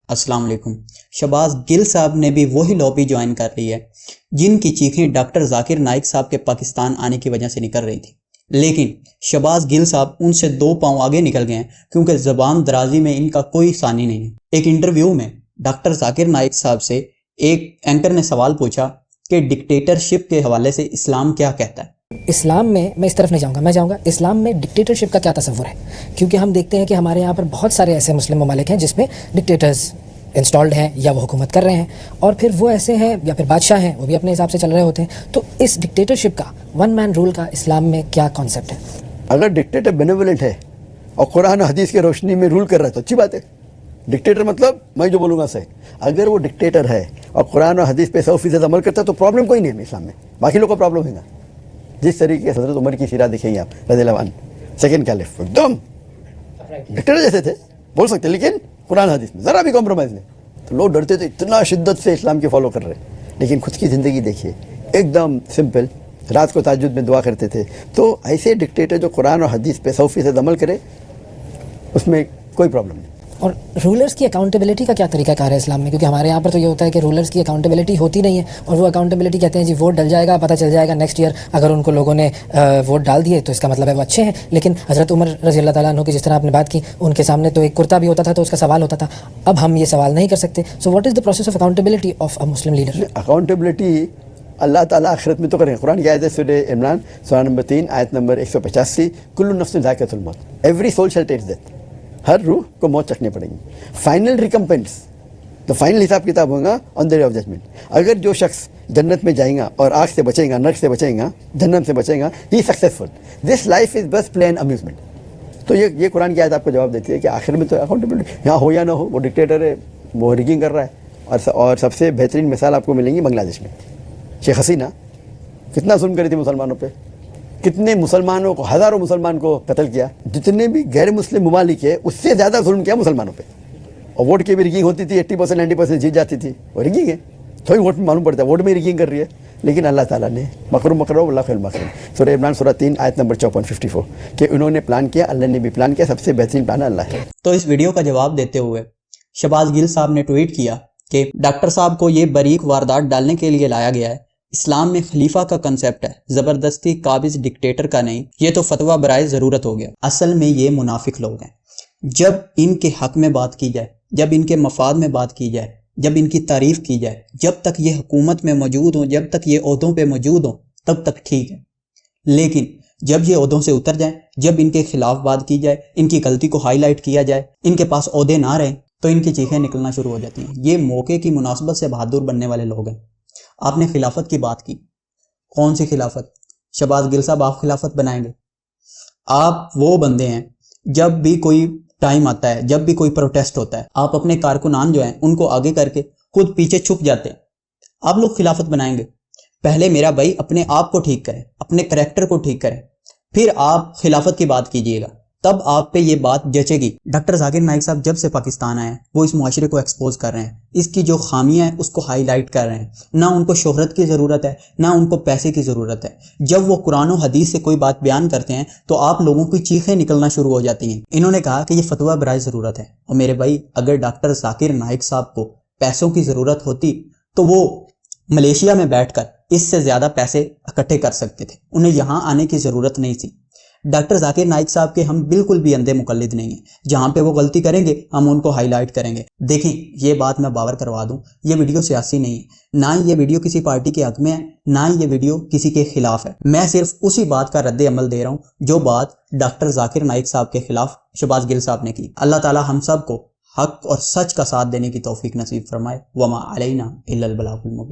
السلام علیکم۔ شہباز گل صاحب نے بھی وہی لابی جوائن کر لی ہے جن کی چیخیں ڈاکٹر ذاکر نائک صاحب کے پاکستان آنے کی وجہ سے نکل رہی تھی، لیکن شہباز گل صاحب ان سے 2 پاؤں آگے نکل گئے ہیں کیونکہ زبان درازی میں ان کا کوئی ثانی نہیں ہے۔ ایک انٹرویو میں ڈاکٹر ذاکر نائک صاحب سے ایک اینکر نے سوال پوچھا کہ ڈکٹیٹرشپ کے حوالے سے اسلام کیا کہتا ہے۔ اسلام میں اس طرف نہیں جاؤں گا، میں جاؤں گا اسلام میں ڈکٹیٹرشپ کا کیا تصور ہے، کیونکہ ہم دیکھتے ہیں کہ ہمارے یہاں پر بہت سارے ایسے مسلم ممالک ہیں جس میں ڈکٹیٹرز انسٹالڈ ہیں یا وہ حکومت کر رہے ہیں، اور پھر وہ ایسے ہیں یا پھر بادشاہ ہیں وہ بھی اپنے حساب سے چل رہے ہوتے ہیں۔ تو اس ڈکٹیٹرشپ کا ون مین رول کا اسلام میں کیا کانسیپٹ ہے؟ اگر ڈکٹیٹر بینیولنٹ ہے اور قرآن و حدیث کی روشنی میں رول کر رہا ہے تو اچھی بات ہے۔ ڈکٹیٹر مطلب میں جو بولوں گا صحیح، اگر وہ ڈکٹیٹر ہے اور قرآن و حدیث پہ 100% عمل کرتا ہے تو پرابلم کوئی نہیں ہے اسلام میں، باقی لوگ کو پرابلم ہے گا۔ جس طریقے سے حضرت عمر کی سیرت دیکھیں گے آپ رضی اللہ عنہ، سیکنڈ کیلف ایک دم ڈکٹیٹر جیسے تھے، بول سکتے لیکن قرآن حدیث میں ذرا بھی کمپرومائز نہیں، تو لوگ ڈرتے تھے، اتنا شدت سے اسلام کی فالو کر رہے ہیں، لیکن خود کی زندگی دیکھیے ایک دم سمپل، رات کو تہجد میں دعا کرتے تھے۔ تو ایسے ڈکٹیٹر جو قرآن اور حدیث پہ 100% عمل کرے اس میں کوئی پرابلم نہیں۔ اور رولرز کی اکاؤنٹیبلٹی کا کیا طریقہ کار ہے اسلام میں؟ کیونکہ ہمارے یہاں پر تو یہ ہوتا ہے کہ رولرز کی اکاؤنٹیبلٹی ہوتی نہیں ہے، اور وہ اکاؤنٹیبلٹی کہتے ہیں جی ووٹ ڈل جائے گا، پتہ چل جائے گا نیکسٹ ایئر اگر ان کو لوگوں نے ووٹ ڈال دیے تو اس کا مطلب ہے وہ اچھے ہیں۔ لیکن حضرت عمر رضی اللہ تعالیٰ عنہ کی جس طرح آپ نے بات کی، ان کے سامنے تو ایک کرتا بھی ہوتا تھا تو اس کا سوال ہوتا تھا، اب ہم یہ سوال نہیں کر سکتے۔ So what is the process of accountability of a Muslim leader? Accountability اللہ تعالیٰ آخرت میں تو کریں۔ قرآن کی آیت ہے سورہ عمران سورہ نمبر 3 آیت نمبر 185، کل نفس ذائقۃ الموت، ایوری سول شل ٹیسٹ ڈیتھ، ہر روح کو موت چکھنی پڑے گی۔ فائنل ریکمپنس، تو فائنل حساب کتاب ہوگا آن دا ڈے آف ججمنٹ۔ اگر جو شخص جنت میں جائیں گا اور آگ سے بچیں گا، نرک سے بچیں گا، جہنم سے بچیں گا، ہی سکسیزفل۔ دس لائف از بس پلے اینڈ امیوزمنٹ۔ تو یہ قرآن کی آیت آپ کو جواب دیتی ہے کہ آخر میں تو اکاؤنٹیبلٹی یہاں ہو یا نہ ہو، وہ ڈکٹیٹر ہے، وہ ریگنگ کر رہا ہے۔ اور سب سے بہترین مثال آپ کو ملیں گی بنگلہ دیش میں، شیخ حسینہ کتنا ظلم کری تھی مسلمانوں پہ، کتنے مسلمانوں کو، ہزاروں مسلمان کو قتل کیا، جتنے بھی غیر مسلم ممالک ہے اس سے زیادہ ظلم کیا مسلمانوں پہ۔ اور ووٹ کی بھی ریگنگ ہوتی تھی، 80% 90% جیت جاتی تھی، وہ ریگنگ ہے، تھوڑی ووٹ میں معلوم پڑتا ہے ووٹ میں ریگنگ کر رہی ہے، لیکن اللہ تعالیٰ نے مکرو اللہ خیر المکرین، سورہ عمران سورہ 3 آیت نمبر 54 کہ انہوں نے پلان کیا، اللہ نے بھی پلان کیا، سب سے بہترین پلان اللہ ہے۔ تو اس ویڈیو کا جواب دیتے ہوئے شہباز گل صاحب نے ٹویٹ کیا کہ ڈاکٹر صاحب کو یہ باریک واردات ڈالنے کے لیے لایا گیا ہے۔ اسلام میں خلیفہ کا کنسیپٹ ہے، زبردستی قابض ڈکٹیٹر کا نہیں، یہ تو فتویٰ برائے ضرورت ہو گیا۔ اصل میں یہ منافق لوگ ہیں، جب ان کے حق میں بات کی جائے، جب ان کے مفاد میں بات کی جائے، جب ان کی تعریف کی جائے، جب تک یہ حکومت میں موجود ہوں، جب تک یہ عہدوں پہ موجود ہوں تب تک ٹھیک ہے، لیکن جب یہ عہدوں سے اتر جائیں، جب ان کے خلاف بات کی جائے، ان کی غلطی کو ہائی لائٹ کیا جائے، ان کے پاس عہدے نہ رہیں تو ان کی چیخیں نکلنا شروع ہو جاتی ہیں۔ یہ موقع کی مناسبت سے بہادر بننے والے لوگ ہیں۔ آپ نے خلافت کی بات کی، کون سی خلافت؟ شہباز گل صاحب آپ خلافت بنائیں گے؟ آپ وہ بندے ہیں جب بھی کوئی ٹائم آتا ہے، جب بھی کوئی پروٹیسٹ ہوتا ہے، آپ اپنے کارکنان جو ہیں ان کو آگے کر کے خود پیچھے چھپ جاتے ہیں۔ آپ لوگ خلافت بنائیں گے؟ پہلے میرا بھائی اپنے آپ کو ٹھیک کریں، اپنے کریکٹر کو ٹھیک کریں، پھر آپ خلافت کی بات کیجئے گا، تب آپ پہ یہ بات جچے گی۔ ڈاکٹر ذاکر نائک صاحب جب سے پاکستان آئے ہیں وہ اس معاشرے کو ایکسپوز کر رہے ہیں، اس کی جو خامیاں ہیں اس کو ہائی لائٹ کر رہے ہیں۔ نہ ان کو شہرت کی ضرورت ہے، نہ ان کو پیسے کی ضرورت ہے۔ جب وہ قرآن و حدیث سے کوئی بات بیان کرتے ہیں تو آپ لوگوں کی چیخیں نکلنا شروع ہو جاتی ہیں۔ انہوں نے کہا کہ یہ فتویٰ برائے ضرورت ہے، اور میرے بھائی اگر ڈاکٹر ذاکر نائک صاحب کو پیسوں کی ضرورت ہوتی تو وہ ملیشیا میں بیٹھ کر اس سے زیادہ پیسے اکٹھے کر سکتے تھے، انہیں یہاں آنے کی ضرورت نہیں تھی۔ ڈاکٹر ذاکر نائک صاحب کے ہم بالکل بھی اندھے مقلد نہیں ہیں، جہاں پہ وہ غلطی کریں گے ہم ان کو ہائی لائٹ کریں گے۔ دیکھیں یہ بات میں باور کروا دوں، یہ ویڈیو سیاسی نہیں ہے، نہ یہ ویڈیو کسی پارٹی کے حق میں ہے، نہ یہ ویڈیو کسی کے خلاف ہے۔ میں صرف اسی بات کا رد عمل دے رہا ہوں جو بات ڈاکٹر ذاکر نائک صاحب کے خلاف شہباز گل صاحب نے کی۔ اللہ تعالی ہم سب کو حق اور سچ کا ساتھ دینے کی توفیق نصیب فرمائے۔ وما علینا الا البلاغ المبین۔